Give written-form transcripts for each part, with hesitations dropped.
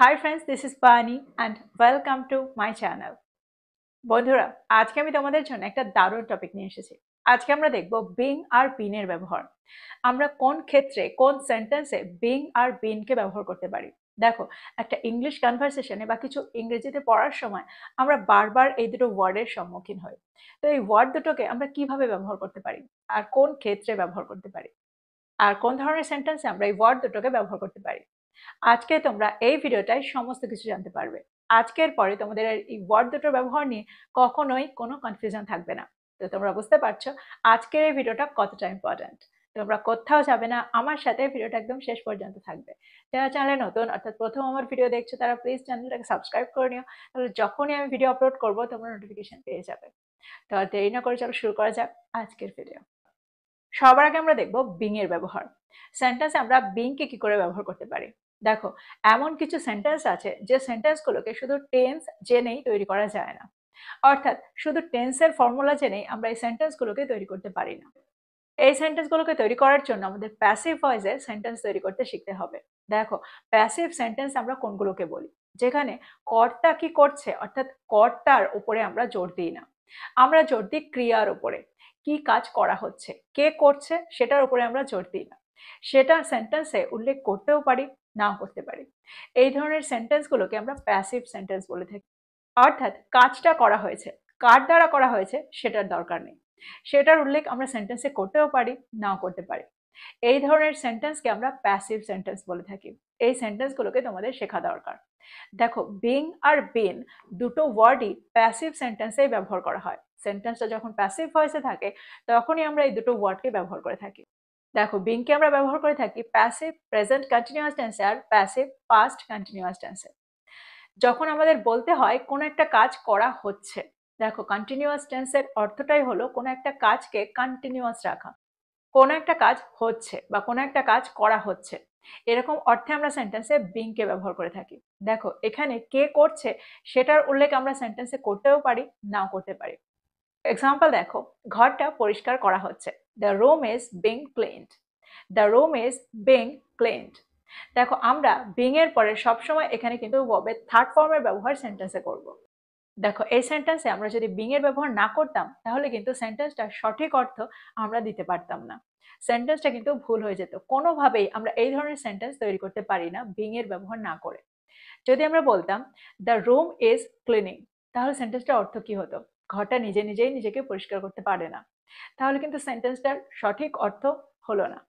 Hi friends, this is Pani and welcome to my channel. বন্ধুরা, আজকে আমি তোমাদের জন্য একটা দারুণ টপিক নিয়ে এসেছি। আজকে আমরা দেখব বিং আর বিন এর ব্যবহার। আমরা কোন ক্ষেত্রে কোন সেন্টেন্সে বিং আর বিন কে ব্যবহার করতে পারি। দেখো, একটা ইংলিশ কনভারসেশনে বা কিছু ইংরেজিতে পড়ার সময় আমরা বারবার এই দুটো ওয়ার্ডের সম্মুখীন হই। তো এই ওয়ার্ড দুটোকে আমরা কিভাবে ব্যবহার করতে পারি আর কোন ক্ষেত্রে ব্যবহার করতে পারি আর কোন ধরনের সেন্টেন্সে আমরা এই ওয়ার্ড দুটোকে ব্যবহার করতে পারি, আজকে তোমরা এই ভিডিওটায় সমস্ত কিছু জানতে পারবে। আজকের পরে তোমাদের এই ওয়ার্ড দুটোর ব্যবহার নিয়ে কখনোই কোনো কনফিউশন থাকবে না। তো তোমরা বুঝতে পারছো আজকের এই ভিডিওটা কতটা ইম্পর্ট্যান্ট। তোমরা কোথাও যাবে না, আমার সাথে ভিডিওটা একদম শেষ পর্যন্ত থাকবে। যারা চ্যানেলে নতুন অর্থাৎ প্রথম আমার ভিডিও দেখছো তারা প্লিজ চ্যানেলটাকে সাবস্ক্রাইব করে নিও, তাহলে যখনই আমি ভিডিও আপলোড করবো তোমরা নোটিফিকেশন পেয়ে যাবে। তো আর দেরি না করে চলো শুরু করা যাক আজকের ভিডিও। সবার আগে আমরা দেখব বিং এর ব্যবহার। সেন্টেন্সে আমরা বিং কে কি করে ব্যবহার করতে পারি। দেখো, এমন কিছু সেন্টেন্স আছে যে সেন্টেন্সগুলোকে শুধু টেন্স জেনেই তৈরি করা যায় না, অর্থাৎ শুধু টেন্সের ফর্মুলা জেনেই আমরা এই সেন্টেন্সগুলোকে তৈরি করতে পারি না। এই সেন্টেন্সগুলোকে তৈরি করার জন্য আমাদের প্যাসিভ ভয়েসে সেন্টেন্স তৈরি করতে শিখতে হবে। দেখো, প্যাসিভ সেন্টেন্স আমরা কোনগুলোকে বলি, যেখানে কর্তা কি করছে অর্থাৎ কর্তার উপরে আমরা জোর দিই না, আমরা জোর দিই ক্রিয়ার উপরে। কি কাজ করা হচ্ছে, কে করছে সেটার উপরে আমরা জোর দিই না। সেটা সেন্টেন্সে উল্লেখ করতেও পারি, নাও করতে পারি। এই ধরনের সেন্টেন্সগুলোকে আমরা প্যাসিভ সেন্টেন্স বলে থাকি। অর্থাৎ কাজটা করা হয়েছে, কার দ্বারা করা হয়েছে সেটার দরকার নেই, সেটার উল্লেখ আমরা সেন্টেন্সে করতেও পারি, নাও করতে পারি। এই ধরনের সেন্টেন্সকে আমরা প্যাসিভ সেন্টেন্স বলে থাকি। এই সেন্টেন্সগুলোকে তোমাদের শেখা দরকার। দেখো, বিং আর বিন দুটো ওয়ার্ডই প্যাসিভ সেন্টেন্সেই ব্যবহার করা হয়। সেন্টেন্সটা যখন প্যাসিভ ভয়েসে থাকে তখনই আমরা এই দুটো ওয়ার্ডকে ব্যবহার করে থাকি। দেখো, বিংকে আমরা ব্যবহার করে থাকি প্যাসিভ প্রেজেন্ট কন্টিনিউয়াস টেন্সে আর প্যাসিভ পাস্ট কন্টিনিউয়াস টেন্সে। যখন আমাদের বলতে হয় কোনো একটা কাজ করা হচ্ছে। দেখো, কন্টিনিউয়াস টেন্সের অর্থটাই হলো কোনো একটা কাজকে কন্টিনিউয়াস রাখা। কোনো একটা কাজ হচ্ছে বা কোনো একটা কাজ করা হচ্ছে, এরকম অর্থে আমরা সেন্টেন্সে বিং কে ব্যবহার করে থাকি। দেখো, এখানে কে করছে সেটার উল্লেখ আমরা সেন্টেন্সে করতেও পারি, নাও করতে পারি। এক্সাম্পল দেখো, ঘরটা পরিষ্কার করা হচ্ছে। The room is being cleaned. The room is being cleaned. দেখো, আমরা বিং এর পরে সবসময় এখানে কিন্তু ভার্বের থার্ড ফর্মের ব্যবহার সেন্টেন্সে করব। দেখো, এই সেন্টেন্সে আমরা যদি বিং এর ব্যবহার না করতাম তাহলে কিন্তু সেন্টেন্সটার সঠিক অর্থ আমরা দিতে পারতাম না। সেন্টেন্সটা কিন্তু ভুল হয়ে যেত। কোনোভাবেই আমরা এই ধরনের সেন্টেন্স তৈরি করতে পারি না বিং এর ব্যবহার না করে। যদি আমরা বলতাম দ্য রুম ইজ ক্লিনিং, তাহলে সেন্টেন্সটার অর্থ কি হতো? ঘরটা নিজে নিজেই নিজেকে পরিষ্কার করতে পারে না। তাহলে কিন্তু সেন্টেন্সটার সঠিক অর্থ হলো না।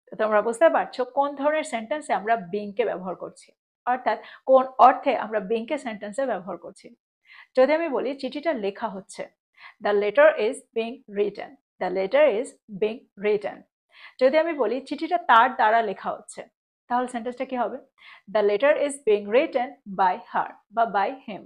তো তোমরা বুঝতে পারছো কোন ধরনের সেন্টেন্সে আমরা বিং কে ব্যবহার করছি, অর্থাৎ কোন অর্থে আমরা বিং কে সেন্টেন্সে ব্যবহার করছি। যদি আমি বলি চিঠিটা লেখা হচ্ছে, the letter is being written. The letter is being written. যদি আমি বলি চিঠিটা তার দ্বারা লেখা হচ্ছে, তাহলে সেন্টেন্সটা কি হবে? The letter is being written by her বা বাই হিম।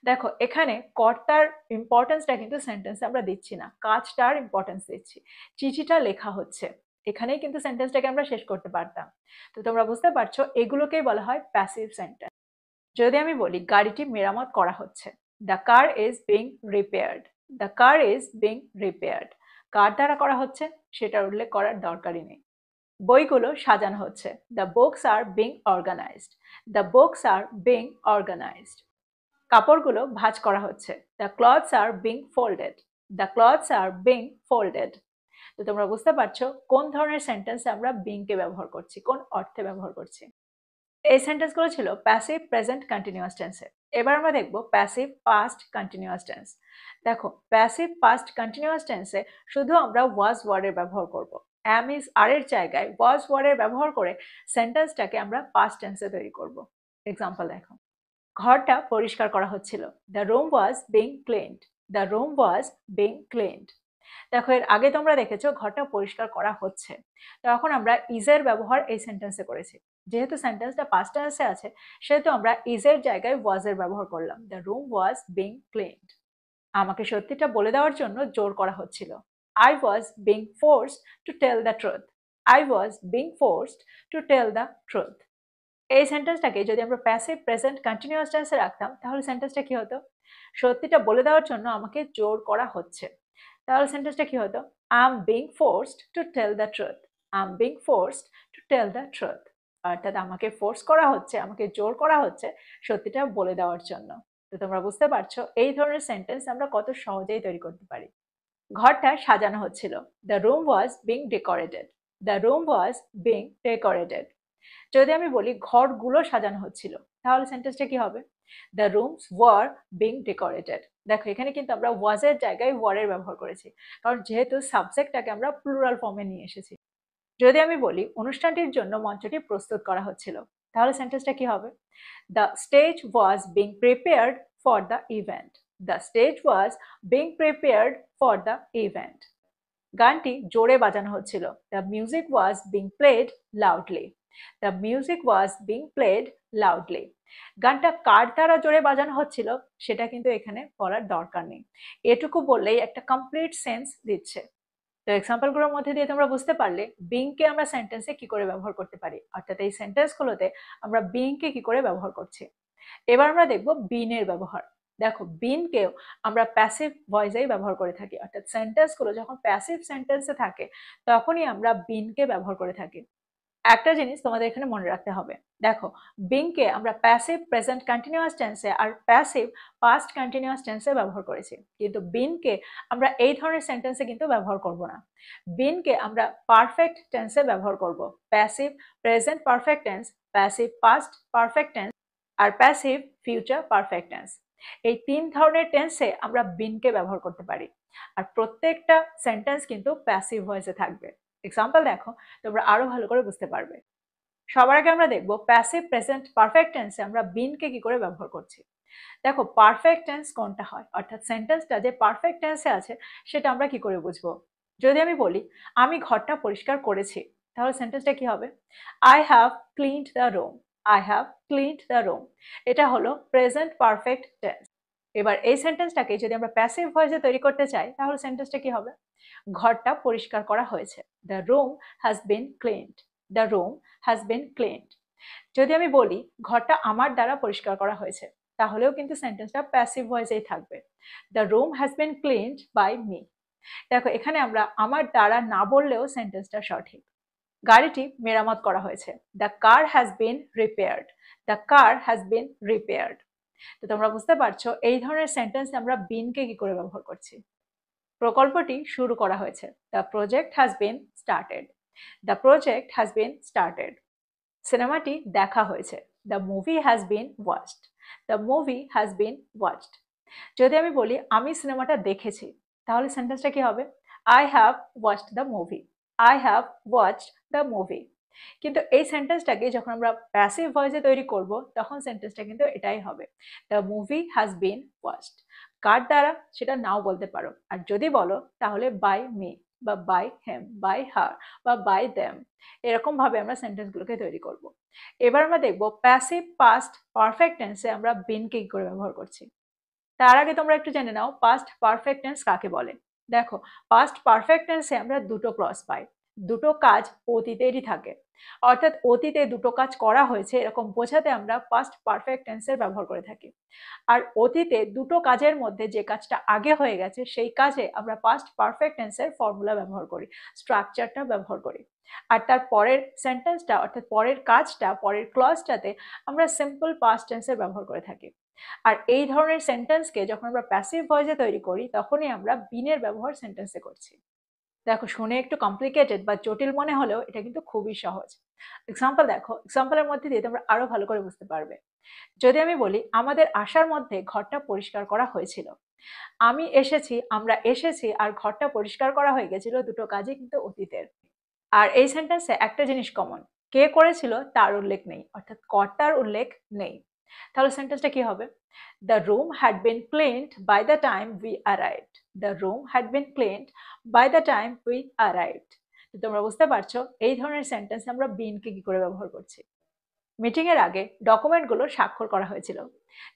দেখো, এখানে কর্তার ইম্পর্টেন্সটা কিন্তু সেন্টেন্সে আমরা দিচ্ছি না, কাজটার ইম্পর্টেন্স দিচ্ছি। চিঠিটা লেখা হচ্ছে, এখানেই কিন্তু সেন্টেন্সটাকে আমরা শেষ করতে পারতাম। তো তোমরা বুঝতে পারছো এগুলোকেই বলা হয় প্যাসিভ সেন্টেন্স। যদি আমি বলি গাড়িটি মেরামত করা হচ্ছে, the car is being repaired. The car is being repaired. কার দ্বারা করা হচ্ছে সেটার উল্লেখ করার দরকারই নেই। বইগুলো সাজানো হচ্ছে, the books are being organised. The books are being organised. কাপড়গুলো ভাঁজ করা হচ্ছে, the clothes are being folded. The clothes are being folded. তো তোমরা বুঝতে পারছো কোন ধরনের সেন্টেন্সে আমরা বিং কে ব্যবহার করছি, কোন অর্থে ব্যবহার করছি। এই সেন্টেন্সগুলো ছিল প্যাসিভ প্রেজেন্ট কন্টিনিউয়াস টেন্সে। এবার আমরা দেখব প্যাসিভ পাস্ট কন্টিনিউয়াস টেন্স। দেখো, প্যাসিভ পাস্ট কন্টিনিউয়াস টেন্সে শুধু আমরা ওয়াজ ওয়ার্ডের ব্যবহার করব। অ্যাম ইজ আর এর জায়গায় ওয়াজ ওয়ার্ডের ব্যবহার করে সেন্টেন্সটাকে আমরা পাস্ট টেন্সে তৈরি করব। এক্সাম্পল দেখো, ঘরটা পরিষ্কার করা হচ্ছিল, the room was being cleaned. The room was being cleaned. দেখো, এর আগে তোমরা দেখেছো ঘরটা পরিষ্কার করা হচ্ছে, তখন আমরা ইজের ব্যবহার এই সেন্টেন্সে করেছি। যেহেতু সেন্টেন্সটা পাস্ট টেন্সে আছে সেহেতু আমরা ইজের জায়গায় ওয়াজ এর ব্যবহার করলাম, the room was being cleaned. আমাকে সত্যিটা বলে দেওয়ার জন্য জোর করা হচ্ছিল, I was being forced to tell the truth. I was being forced to tell the truth. এই সেন্টেন্সটাকে যদি আমরা প্যাসিভ প্রেজেন্ট কন্টিনিউয়াস টেন্সে রাখতাম তাহলে সেন্টেন্সটা কি হতো? সত্যিটা বলে দেওয়ার জন্য আমাকে জোর করা হচ্ছে, তাহলে সেন্টেন্সটা কি হতো? I am being forced to tell the truth. I am being forced to tell the truth. অর্থাৎ আমাকে ফোর্স করা হচ্ছে, আমাকে জোর করা হচ্ছে সত্যিটা বলে দেওয়ার জন্য। তো তোমরা বুঝতে পারছো এই ধরনের সেন্টেন্স আমরা কত সহজেই তৈরি করতে পারি। ঘরটা সাজানো হচ্ছিল। The room was being decorated. The room was being decorated. যদি আমি বলি ঘরগুলো সাজানো হচ্ছিল, তাহলে সেন্টেন্সটা কি হবে? The rooms were being decorated. দেখো এখানে কিন্তু আমরা ওয়াজ এর জায়গায় ওয়ার এর ব্যবহার করেছি, কারণ যেহেতু সাবজেক্টটাকে আমরা প্লুরাল ফর্মে নিয়ে এসেছি। যদি আমি বলি অনুষ্ঠানটির জন্য মঞ্চটি প্রস্তুত করা হচ্ছিল, তাহলে সেন্টেন্সটা কি হবে? The stage was being prepared for the event. The stage was being prepared for the event. গানটি জোরে বাজানো হচ্ছিল। The music was being played loudly. The music was being played loudly. গানটা কার দ্বারা জোরে বাজানো হচ্ছিল সেটা কিন্তু এখানে বলার দরকার নেই, এটুকু বললেই একটা কমপ্লিট সেন্স দিচ্ছে। তো এক্সাম্পলগুলোর মধ্যে দিয়ে তোমরা বুঝতে পারলে বিংকে আমরা সেন্টেন্সে কি করে ব্যবহার করতে পারি, অর্থাৎ এই সেন্টেন্সগুলোতে আমরা বিংকে কি করে ব্যবহার করছি। এবার আমরা দেখব বিনের ব্যবহার। দেখো বিনকেও আমরা প্যাসিভ ভয়েসেই ব্যবহার করে থাকি, অর্থাৎ সেন্টেন্সগুলো যখন প্যাসিভ সেন্টেন্সে থাকে তখনই আমরা বিনকে ব্যবহার করে থাকি। একটা জিনিস তোমাদের এখানে মনে রাখতে হবে, দেখো বিংকে আমরা প্যাসিভ প্রেজেন্ট কন্টিনিউয়াস টেন্সে আর প্যাসিভ পাস্ট কন্টিনিউয়াস টেন্সে ব্যবহার করেছি, কিন্তু বিনকে আমরা এই ধরনের সেন্টেন্সে কিন্তু ব্যবহার করব না। বিনকে আমরা পারফেক্ট টেন্সে ব্যবহার করব, passive present perfect tense, passive past perfect tense আর প্যাসিভ ফিউচার পারফেক্ট টেন্স। এই 3 ধরনের টেন্সে আমরা বিনকে ব্যবহার করতে পারি, আর প্রত্যেকটা সেন্টেন্স কিন্তু প্যাসিভ ভয়েসে থাকবে। এক্সাম্পল দেখো, তোমরা আরো ভালো করে বুঝতে পারবে। সবার আগে আমরা দেখব প্যাসিভ প্রেজেন্ট পারফেক্ট টেন্সে আমরা বিনকে কি করে ব্যবহার করছি। দেখো পারফেক্ট টেন্স কোনটা হয়, অর্থাৎ সেন্টেন্সটা যে পারফেক্ট টেন্সে আছে সেটা আমরা কি করে বুঝবো। যদি আমি বলি আমি ঘরটা পরিষ্কার করেছি, তাহলে সেন্টেন্সটা কি হবে? I have cleaned the room. I have cleaned the room. এটা হলো প্রেজেন্ট পারফেক্ট টেন্স। এবার এই সেন্টেন্সটাকে যদি আমরা প্যাসিভ ভয়েসে তৈরি করতে চাই, তাহলে সেন্টেন্সটা কি হবে? ঘরটা পরিষ্কার করা হয়েছে। The room has been cleaned. The room has been cleaned. যদি আমি বলি ঘরটা আমার দ্বারা পরিষ্কার করা হয়েছে, তাহলেও কিন্তু সেন্টেন্সটা প্যাসিভ ভয়েসেই থাকবে। The room has been cleaned by me. দেখো এখানে আমরা আমার দ্বারা না বললেও সেন্টেন্সটা সঠিক। গাড়িটি মেরামত করা হয়েছে। The car has been repaired. The car has been repaired. তো তোমরা বুঝতে পারছো এই ধরনের সেন্টেন্সে আমরা বিনকে কি করে ব্যবহার করছি। প্রকল্পটি শুরু করা হয়েছে। The project has been started. The project has been started. সিনেমাটি দেখা হয়েছে। The movie has been watched. The movie has been watched. যদি আমি বলি আমি সিনেমাটা দেখেছি, তাহলে সেন্টেন্সটা কি হবে? I have watched the movie. I have watched the movie. কিন্তু এই সেন্টেন্সটাকে যখন আমরা প্যাসিভ ভয়েসে তৈরি করব, তখন সেন্টেন্সটা কিন্তু এটাই হবে, the movie has been watched. কার দ্বারা সেটা নাও বলতে পারো, আর যদি বলো তাহলে বাই মি বা বাই হেম, বাই হার বা বাই দেম। এরকম ভাবে আমরা সেন্টেন্সগুলোকে তৈরি করব। এবার আমরা দেখব প্যাসিভ পাস্ট পারফেক্ট টেন্সে আমরা বিনকে কি করে ব্যবহার করছি। তার আগে তোমরা একটু জেনে নাও পাস্ট পারফেক্ট টেন্স কাকে বলে। দেখো পাস্ট পারফেক্ট টেন্সে আমরা দুটো ক্লজ পাই, দুটো কাজ অতীতেরই থাকে, অর্থাৎ অতীতে দুটো কাজ করা হয়েছে এরকম বোঝাতে আমরা পাস্ট পারফেক্ট টেন্সের ব্যবহার করে থাকি। আর অতীতে দুটো কাজের মধ্যে যে কাজটা আগে হয়ে গেছে সেই কাজে আমরা পাস্ট পারফেক্ট টেন্সের ফর্মুলা ব্যবহার করি, স্ট্রাকচারটা ব্যবহার করি। আর তার পরের সেন্টেন্সটা অর্থাৎ পরের কাজটা, পরের ক্লজটাতে আমরা সিম্পল পাস্ট টেন্সের ব্যবহার করে থাকি। আর এই ধরনের সেন্টেন্সকে যখন আমরা প্যাসিভ ভয়েসে তৈরি করি, তখনই আমরা বিনের ব্যবহার সেন্টেন্সে করছি। দেখো শুনে একটু কমপ্লিকেটেড বা জটিল মনে হলেও এটা কিন্তু খুবই সহজ। এক্সাম্পল দেখো, এক্সাম্পলের মধ্যে দিয়ে তোমরা আরো ভালো করে বুঝতে পারবে। যদি আমি বলি আমাদের আসার মধ্যে ঘরটা পরিষ্কার করা হয়েছিল। আমি এসেছি, আমরা এসেছি আর ঘরটা পরিষ্কার করা হয়ে গেছিল, দুটো কাজই কিন্তু অতীতের। আর এই সেন্টেন্সে একটা জিনিস কমন, কে করেছিল তার উল্লেখ নেই, অর্থাৎ কর্তার উল্লেখ নেই। তাহলে সেন্টেন্সটা কি হবে? The room had been cleaned by the time we arrived. The room had been cleaned by the time we arrived. তোমরা বুঝতে পারছো এই ধরনের সেন্টেন্স আমরা বিনকে কি করে ব্যবহার করছি। মিটিং এর আগে ডকুমেন্টগুলো স্বাক্ষর করা হয়েছিল।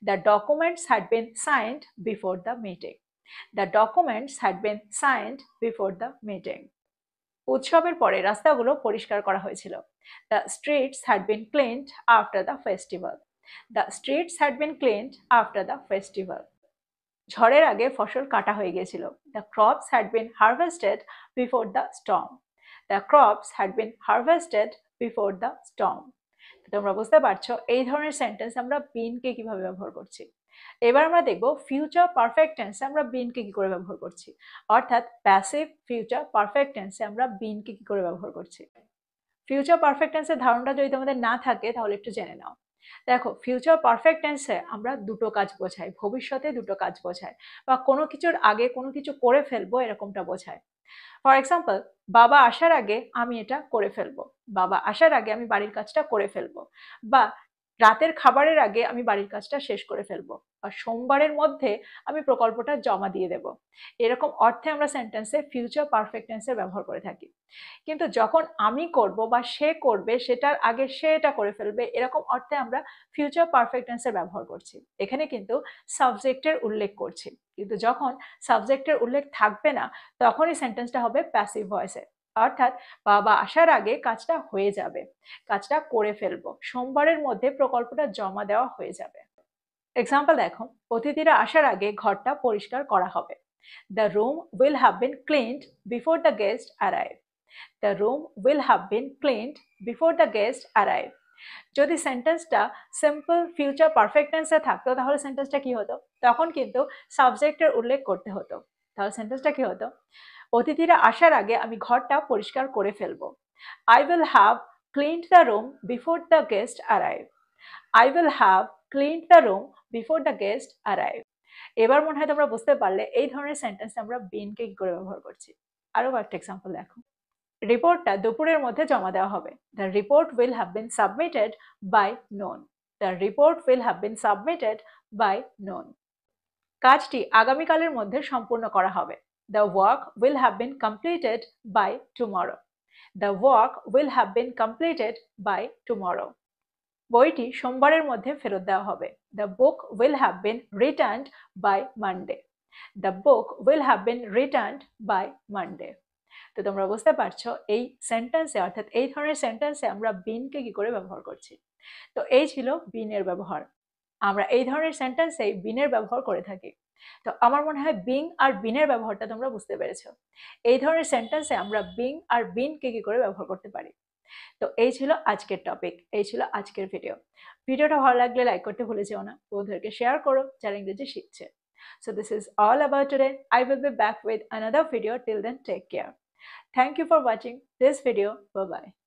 The documents had been signed before the meeting. The documents had been signed before the meeting. উৎসবের পরে রাস্তাগুলো পরিষ্কার করা হয়েছিল। The streets had been cleaned after the festival. The streets had been cleaned after the festival. ঝড়ের আগে ফসল কাটা হয়ে গিয়েছিল। The crops had been harvested before the storm. The crops had been harvested before the storm. তোমরা বুঝতে পারছো এই ধরনের সেন্টেন্স আমরা বিনকে কিভাবে ব্যবহার করছি। এবার আমরা দেখব ফিউচার পারফেক্ট টেন্সে আমরা বিনকে কি করে ব্যবহার করছি, অর্থাৎ প্যাসিভ ফিউচার পারফেক্ট টেন্সে আমরা বিনকে কি করে ব্যবহার করছি। ফিউচার পারফেক্ট টেন্সের ধারণাটা যদি তোমাদের না থাকে তাহলে একটু জেনে নাও। দেখো, ফিউচার পারফেক্ট টেন্সে আমরা দুটো কাজ বোঝাই, ভবিষ্যতে দুটো কাজ বোঝায়, বা কোনো কিছুর আগে কোনো কিছু করে ফেলবো এরকমটা বোঝায়। ফর এক্সাম্পল, বাবা আসার আগে আমি এটা করে ফেলবো, বাবা আসার আগে আমি বাড়ির কাজটা করে ফেলবো, বা রাতের খাবারের আগে আমি বাড়ির কাজটা শেষ করে ফেলবো, বা সোমবারের মধ্যে আমি প্রকল্পটা জমা দিয়ে দেব। এরকম অর্থে আমরা সেন্টেন্সে ফিউচার পারফেক্ট টেন্সের ব্যবহার করে থাকি। কিন্তু যখন আমি করব বা সে করবে সেটার আগে সে এটা করে ফেলবে, এরকম অর্থে আমরা ফিউচার পারফেক্ট টেন্সের ব্যবহার করছি। এখানে কিন্তু সাবজেক্টের উল্লেখ করছি, কিন্তু যখন সাবজেক্টের উল্লেখ থাকবে না তখনই সেন্টেন্সটা হবে প্যাসিভ ভয়েসে, অর্থাৎ বাবা আসার আগে কাজটা হয়ে যাবে, কাজটা করে ফেলবো, সোমবারের মধ্যে প্রকল্পটা জমা দেওয়া হয়ে যাবে। এক্সাম্পল দেখো, অতিথিরা আসার আগে ঘরটা পরিষ্কার করা হবে। The room will have been cleaned before the guests arrive. The room will have been cleaned before the guests arrive. যদি সেন্টেন্সটা সিম্পল ফিউচার পারফেক্ট টেন্সে থাকতো তাহলে সেন্টেন্সটা কি হতো, তখন কিন্তু সাবজেক্টের উল্লেখ করতে হতো। তাহলে সেন্টেন্সটা কি হতো, অতিথিরা আসার আগে আমি ঘরটা পরিষ্কার করে ফেলবো। I will have cleaned the room before the guests arrive. I will have cleaned the room before the guests arrive. এবার মনে হয় তোমরা বুঝতে পারলে এই ধরনের সেন্টেন্স আমরা বিনকে কি করে ব্যবহার করছি। আরো কয়েকটা এক্সাম্পল দেখো। রিপোর্টটা দুপুরের মধ্যে জমা দেওয়া হবে। The report will have been submitted by noon. The report will have been submitted by noon. কাজটি আগামীকালের মধ্যে সম্পূর্ণ করা হবে। The work will have been completed by tomorrow. The work will have been completed by tomorrow. বইটি সোমবারের মধ্যে ফেরত দেওয়া হবে। The book will have been returned by Monday. The book will have been returned by Monday. তো তোমরা বুঝতে পারছো এই সেন্টেন্সে, অর্থাৎ এই ধরনের সেন্টেন্সে আমরা বিনকে কি করে ব্যবহার করছি। তো এই ছিল বিনের ব্যবহার। আমরা এই ধরনের সেন্টেন্সে বিনের ব্যবহার করে থাকি। তো আমার মনে হয় বিং আর বিনের ব্যবহারটা তোমরা বুঝতে পেরেছো। এই ধরনের সেন্টেন্সে আমরা বিং আর বিনকে কি করে ব্যবহার করতে পারি। তো এই ছিল আজকের টপিক, এই ছিল আজকের ভিডিও। ভিডিওটা ভালো লাগলে লাইক করতে ভুলে যেও না, বন্ধুদেরকে শেয়ার করো যারা ইংরেজি শিখছে। So this is all about today. I will be back with another video. Till then, take care. Thank you for watching this video. Bye bye.